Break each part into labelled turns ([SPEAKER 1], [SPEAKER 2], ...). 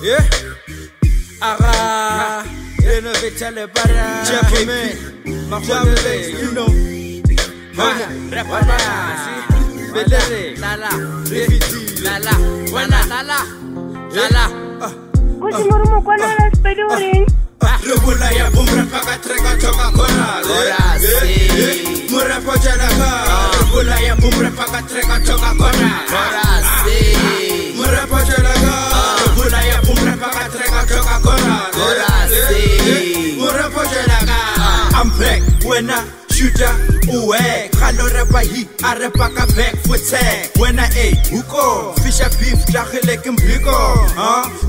[SPEAKER 1] Yeah. Aga. Innovator para. Gentlemen. Gentlemen. You know. Rapana. Belere. Lala. Refiti. Lala. Wana. Lala. Lala.
[SPEAKER 2] Usi murumo kwana la spedoring.
[SPEAKER 1] Rubula ya bumra paka treka toka kora. Mura pojanaka. Rubula ya bumra paka treka toka kora. Mura pojanaka. Rubula ya bumra paka treka toka kora. Mura pojanaka. I'm back when I shooter away. Kalo rapa hi arapa ka back for tag. When I ate uko fisher beef dakhile kimbiko.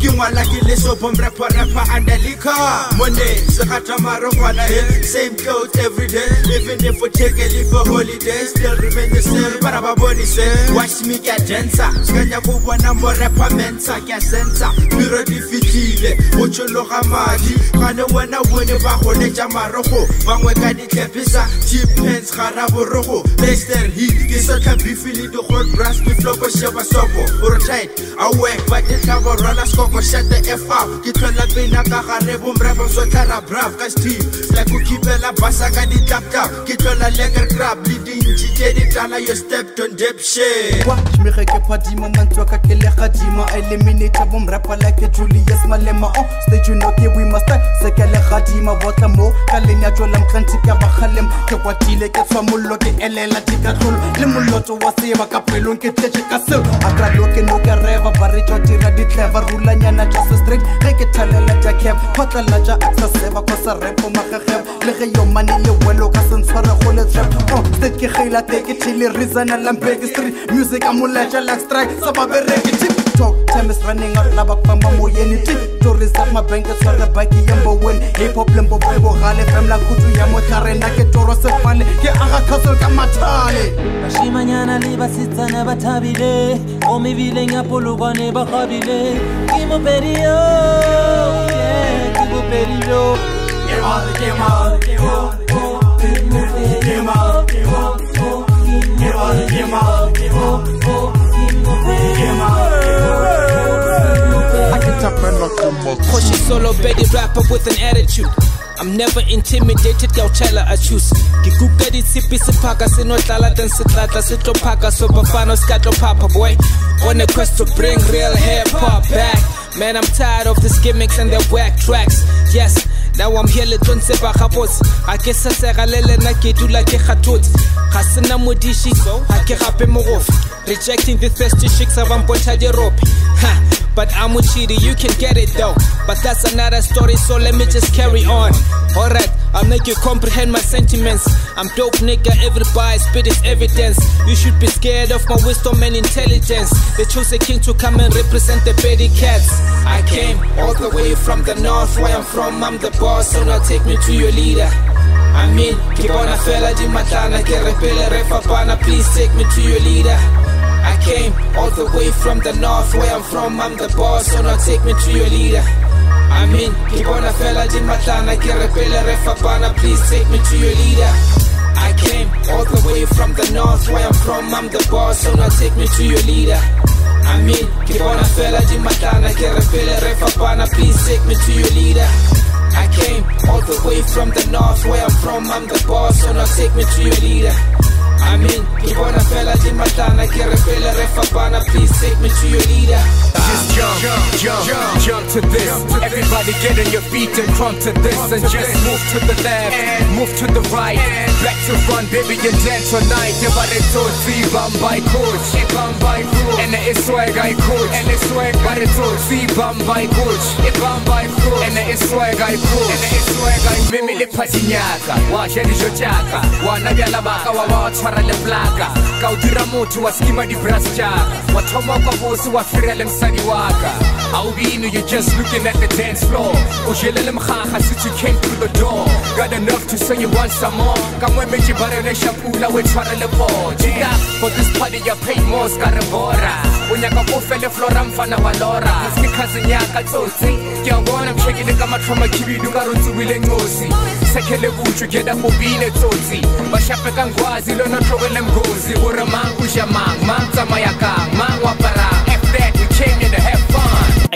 [SPEAKER 1] Kingwala ke leso bom rapa andalika. Monday sakata maro kwana here. Same clothes every day. Even if we take a leave for holiday, still remain the same. Para baboni say watch me get dancer. Skanya kubona mo rapa mensa kya sensa. Biro difficile. Ocho loka madi. Kane wena wene ba khone jamaroko. Bangwe ka di tepisa. Cheap pens kharabo rogo. Leicester heat. Kiso ka bifili do hot brass bifloko sheba sobo. Uro tight. Away but it cover roller skoko shut the F out. Kithola bina ka garebo mrapa so tara brav ka Steve. Like ku kibela basa ka di tap tap. Kithola lekker crab leading jitedi tala your step on dip shit.
[SPEAKER 3] Watch me ke padima mantwa ka kele khadima. Eliminate bom rapa like Julius Malema. Oh stage you know we must start. Sekele khadima botla mo. Kalenya jola mkhanti ka bakhalem. Ke kwatile ke tswamullo ke elela tikatlolo. Le molotso wa seba ka pelong ke tleje ka seo. Akralo ke no ka reva bari jo tira di clever rulanyana just straight. Ge ke thalela ja cap. Photla ja access seba ko sa repo makagem. Le ge yo mani le welo ka sentshwara go le trap. Oh state ke khila take it chile reason Lambeg street. Music amulaja like strike. Sababere ke tip. Time is running out, laba kwamba moyeni tip. Tourist at my bank, it's for the bike, yambo win. Hip hop limbo bebo gale, fem la kutu ya motare na ke toro se fale. Ke aga castle ka matale.
[SPEAKER 4] Bashimanyana liba sitsa ne batabile. Omi vile ngapolo bane ba khabile. Kimo perio, yeah, kimo perio.
[SPEAKER 5] Koshi solo baby rapper with an attitude. I'm never intimidated, yo chela I choose. Kikuka di sipi sipaka sino tala dan sitlata sitlo paka so bafano skatlo papa boy. On a quest to bring real hip hop back. Man, I'm tired of these gimmicks and their whack tracks. Yes, now I'm here letron sepa gapos. I guess I say galele na ke dula ke khatot. Khasena modishi so ha ke gape morof. Rejecting the thirsty chicks abambotha di rope. Ha. But I'm with Chidi, you can get it though. But that's another story, so let me just carry on. Alright, I'll make you comprehend my sentiments. I'm dope nigga, everybody spit is evidence. You should be scared of my wisdom and intelligence. They chose a king to come and represent the petty cats. I came all the way from the north, where I'm from, I'm the boss, so now take me to your leader. I mean, keep on a fella di matana, ke repele refapana, please take me to your leader. I came all the way from the north, where I'm from, I'm the boss, so now take me to your leader. I mean, keep on a fella di matana, ke repele refapana, please take me to your leader. I came all the way from the north, where I'm from, I'm the boss, so now take me to your leader. I mean, keep on a fella di matana, ke repele refapana, please take me to your leader. I came all the way from the north, where I'm from, I'm the boss, so now take me to your leader. I mean, keep on a fella di matana, ke repele refapana, please take me to your leader.
[SPEAKER 6] Just jump to this. Everybody get on your feet and crump to this. And just move to the left, move to the right. Back to front, baby, and dance all night. Everybody told see Bambai coach. And it's swag I coach. And it's swag, but it's all see Bambai coach. And it's swag I coach. And it's swag I mimi le patinyaka. Wa shedi jochaka. Wa nabyala baka wa tshwara le plaka. Ka o dira motho wa skima di brass jaka. Wa thoma kwa bosi wa firele msadi waka. Aubino, you're just looking at the dance floor. Ujhelele mkhaha since you came through the door. Got enough to say you want some more. Kamwe meji barele shapula we tshwara le po. Jika for this party you pay more skarabora. Unyaka kofele flora mfana walora. Ski kazinyaka tsotsi. Kya bona mshekile kama trauma kibidu karunzu wile ngosi. Sekele buchu keda mobile tsotsi. Bashape kangwazi lona trowele mgozi. Ura mangu jamang, mang tamayaka, mang wapara. F that, we came in to have fun.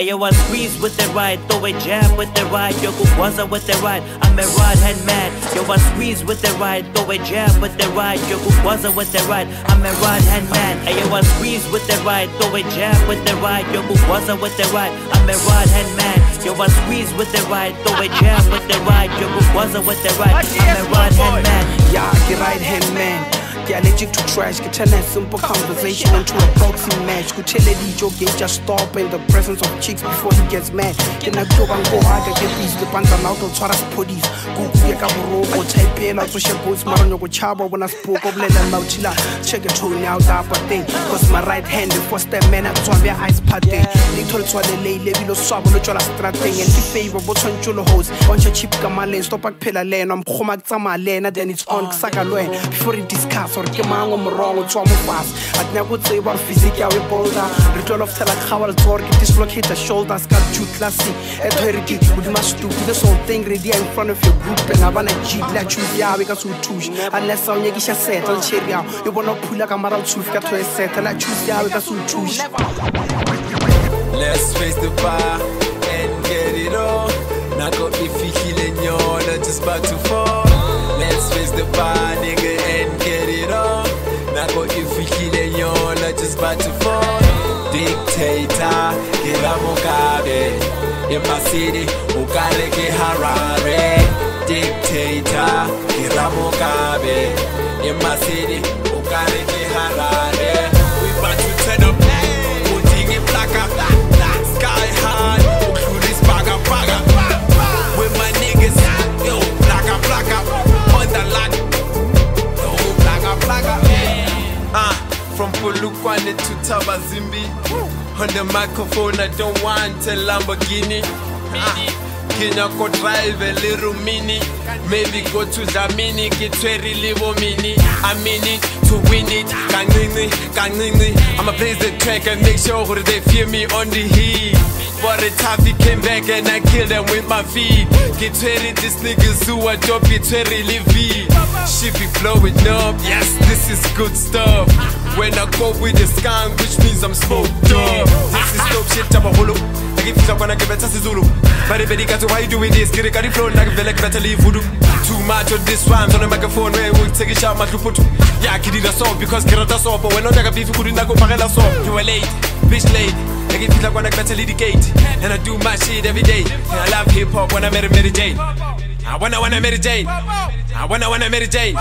[SPEAKER 7] Ayo, I squeeze with the right, throw a jab with the right, yo, Gugwaza with the right, I'm a right hand man. Yo, I squeeze with the right, throw a jab with the right, yo, Gugwaza with the right, I'm a right hand man. Ayo, I squeeze with the right, throw a jab with the right, yo, Gugwaza with the right, I'm a right hand man. Yo, I squeeze with the right, throw a jab with the right, yo, Gugwaza with the right, I'm a right hand man.
[SPEAKER 8] Yeah, get right hand man. Get allergic to trash, get turn a simple conversation into a boxing match. Could tell it Joe get just stop in the presence of chicks before he gets mad. Can I go and go hard get these the pants out of Taras Puddies? Go pick up a robo, type in out to share boots, Marano Chabo when I spoke of Lela Mauchila. Check it to now that thing. Cause my right hand, the first step man at Swabia ice party. Little Swade lay, Levilo Swab, Luchola Strating, and the favor, but on Chulo host, bunch of cheap Kamale, stop at Pilla Lane, I'm Homak Lena, then it's on Sakaloe before it discuss. Or Kemang wrong with some fast. I'd never say about physique, I will boulder. Return of Telakawal Torque, dislocate the shoulders, got too classy. At Herity, with my stupid, this whole thing ready in front of your group. And I want a Jeep, let you be a week or two. Unless I'm Yagisha set on Cheria, you want to pull like a maral tooth, got to a set, and I choose the Avica two.
[SPEAKER 9] Let's face the bar and get it on. Now go if you healing your just about to fall. Let's face the bar, nigga, and get it on. Now go if you healing your just about to fall. Dictator, get a Mugabe. In my city, Ugale get Harare. Dictator, get a Mugabe. In my city, Ugale get Harare. We about to turn up, putting it black up, sky high, this baga baga. With my niggas, yo, black up, on the line, yo, black up. From Polokwane to Tabazimbi, on the microphone I don't want a Lamborghini. Kenya could drive a little mini, maybe go to Zamini, get very little mini. I mean it to win it, Kangini. I'ma place the track and make sure they feel me on the heat. For the Taffy came back and I killed them with my feet. Get ready, this niggas who I don't get ready, live. She be blowing up, yes, this is good stuff. When I go with the skunk, which means I'm smoked up. This is dope shit, I'm a holo. I give you when I give it to Zulu. But if you got to why you doing this, get it, got it flow like a like better leave voodoo. Too much of this rhymes on the microphone, where we'll take a shot, my put. Yeah, kid it a song because get a song, but when I got beef, couldn't go parallel song. You are late, bitch late. I give you like when I better lead the gate. And I do my shit every day. And I love hip hop when I meditate. I wanna meditate. I wanna meditate.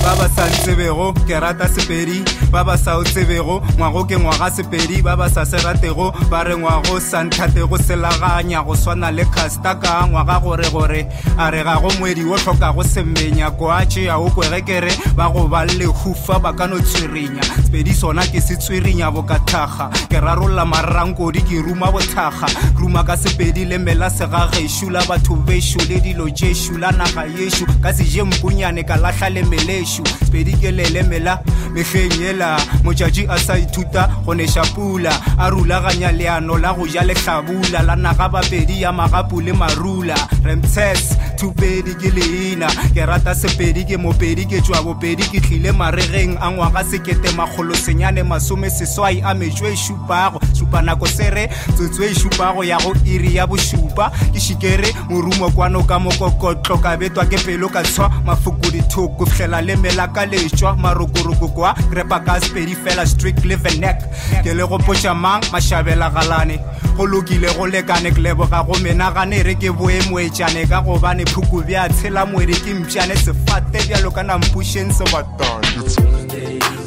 [SPEAKER 3] Baba sa tsebego ke rata sepedi baba sa o tsebego ngwago ke ngwaga sepedi baba sa se ratego ba re ngwago santhatego selaganya go swana le casta ka ngwaga gore a re ga go moedi o tlhoka go semenya koache a o kwerekere ba go ba le hufa ba ka no tswirinya sepedi sona ke se tswirinya bo ka thaga ke rarolla maranko di ke ruma bothaga ruma ka sepedi le mela se ga geshula batho beshu le dilo jeshu la naga yeshu ka se je mpunyane ka lahla le meleshu sepedi ke le mela megenyela mojaji a sa ithuta go ne shapula a rulaganya leano la go ja le hlabula la naga babedi ya magapu le marula remtses tupedi ke leina ke rata sepedi ke mopedi ke tswa bopedi ke tlile maregeng a ngwaga sekete magolo senyane masome seswai a mejwe shupago supana ko sere tsotswe shupago ya go iri ya boshupa ke shikere morumo kwano ka mokokotlo ka betwa ke pelo ka tswa mafukudi thoko flela le mela ka letswa marokoroko kwa grepa ka spedi fela strict live neck ke le go pocha mang mashabela galane go lokile go lekane ke lebo ga go menagane re ke boemwetjane ka go bane phuku bya tshela mwere ke mpjane se fate bya lokana mpushen se batang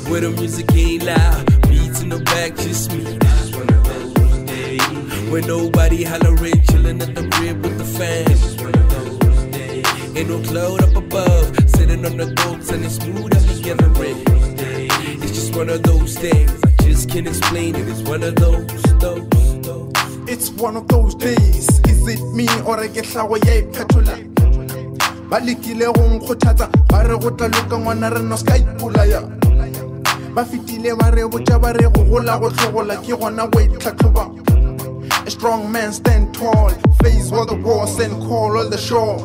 [SPEAKER 9] where the music ain't loud beats in the back just me this is one of those days when nobody hollering chilling at the crib with the fans this is one of those days ain't no cloud up above sitting on the goats and it's smooth as we get ready it's just one of those days I just can't explain it it's one of those
[SPEAKER 10] it's one of those days is it me or I get hlago ya iphethola ba lekile go nkgothatsa ba re go tla loka ngwana re no sky pulaya ba fitile ba re botja ba re go gola go tlhogola ke gona go itlhatlhoba a strong man stand tall face all the walls and call all the shore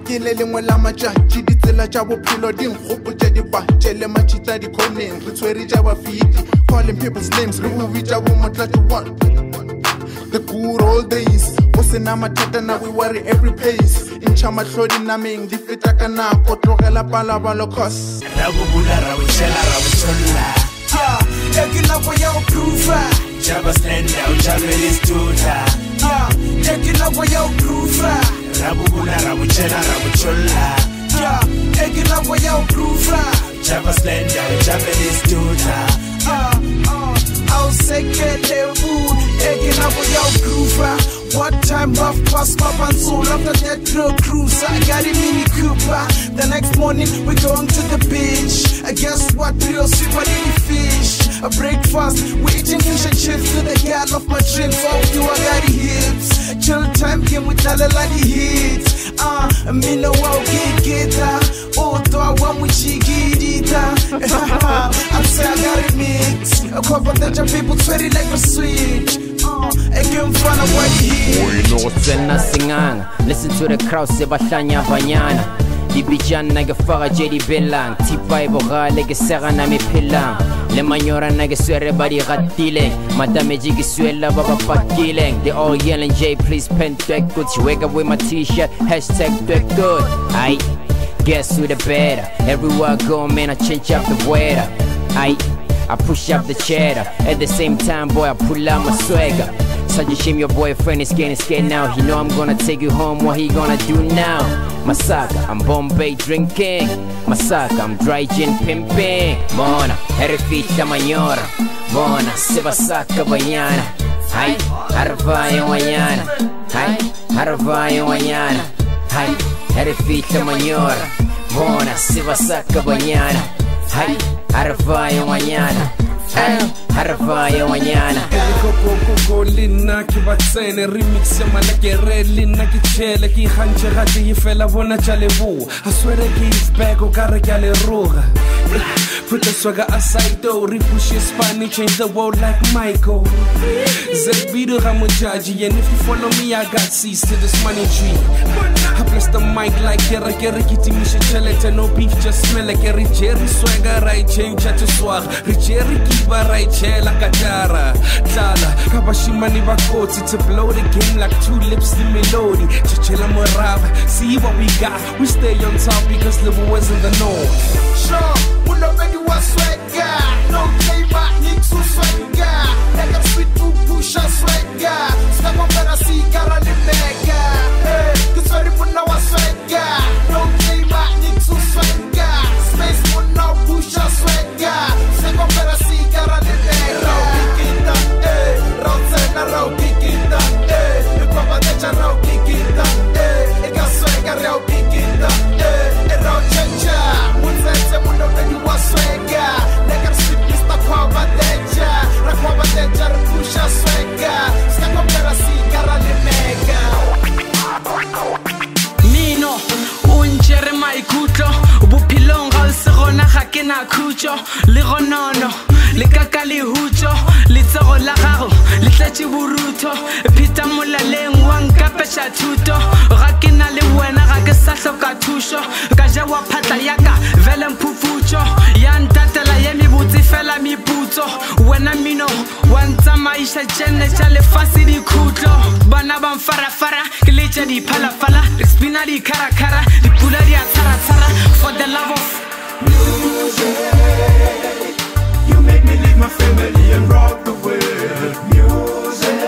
[SPEAKER 10] ke le lengwe la matšatši ditsela tša bophelo di nkgopotša dipatše le matšhita dikhoneng re tshwere tša bafiti calling people's names. The good old days. Osena matata na we worry every pace. In chama hlodi na ming di fitaka na kotlogela pala balo cause.
[SPEAKER 11] Rabubula rawichela rawichola. Ekila kwa ya proofa. Jaba stand out jabeli stuta. Ekila kwa ya proofa. Rabubula rawichela rawichola. Ekila kwa ya proofa. Jaba stand out jabeli stuta. I'll say get the food. Ekila kwa ya proofa. What time rough past my soul after that drill cruise I got a Mini Cooper. The next morning we going to the beach. I guess what real super any fish. A breakfast, we eating fish and chips to the gal of my trips. Oh, you I got the hips. Chill time came with all the hits. Me no wow get oh, do I want with chigidita. I'm say I got it mix. A couple of the people sweaty like a switch. Again fun of what he
[SPEAKER 12] listen to the crowd, Sebastiania Vanyana. Dibijan nagafara Jedi Belang. Tipai boga lege serana mi pilang. Le manyora nagaswere body ratile. Madame Jigi swella baba pakileng. They all yelling J please pen tech good. She wake up with my t-shirt. Hashtag good. I guess who the better. Everywhere I go man I change up the weather. I push up the cheddar. At the same time, boy, I pull out my swagger. Such a shame your boyfriend is getting scared now. He know I'm gonna take you home, what he gonna do now? Masaka, I'm Bombay drinking. Masaka, I'm dry gin pimping. Mona, herifita manyora. Mona, sebasaka banyana. Hai, harvaya wanyana. Hai, harvaya wanyana. Hai, herifita manyora. Mona, sebasaka banyana. Hai, harvaya wanyana. Harvaya wanyana.
[SPEAKER 13] Go lina ki batsene remix ya malake red lina ki chele ki hanche gate yi fela bona chalebu. I swear that he's back o kare kyale roga. Put the swagger aside though, repush your Spanish, change the world like Michael. Zebido Ramujaji, and if you follow me, I got seeds to this money tree. I bless the mic like Kera Kitty Misha Chelete, no beef, just smell like a Richeri swagger, right change at the swag. Richeri Kiba, right chair like a Dara. Tala, Kabashimani Bakoti to blow the game like two lips to melody. Chichela Morava, see what we got. We stay on top because the boys in the north.
[SPEAKER 11] Sure. Pull up and you a swagger. No flavor, Nixu swagger. Like a sweet to push a swagger. Step up and I see Cara the mega. Hey, cause very put now a swagger. No flavor, Nixu swagger. Space put now push a swagger. Step up and I see Cara the mega. Rau kikita, eh. Rau tsena, rau kikita, eh. You come and get your rau kikita, eh. Eka swagger, rau kikita, eh. Rau chencha. Mundo when you was swagger, like I'm sweet Mr. Kwaba Deja, Rakwaba Deja, Pusha swagger, step up there, I see Cara the mega.
[SPEAKER 8] Nino, unchere maikuto, bupilonga serona hakena kucho, lironono, likakali hucho, litoro la garo, litlachi buruto, pita mulaleng wanka pesha tuto, rakina le wena ga ke sa hloka thusho, ka jawa phatla yaka vele mphufutsho, ya ntatela ye mebutsi fela meputso, wena mino wa ntsamaisha tjene tja lefase dikhutlo, bana ba mfarafara ke letša diphalafala, re spina dikharakara, dipula di a tsharathara, for the love of
[SPEAKER 11] music. You make me leave my family and rock the world. Music,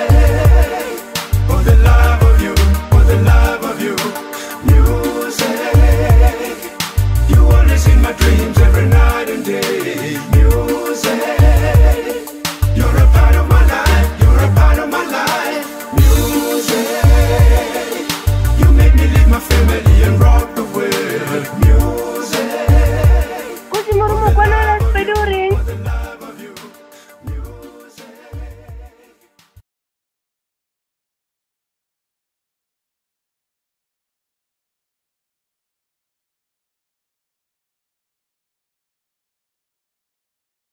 [SPEAKER 11] for the love of you, for the love of you. Music, you always in my dreams every night and day.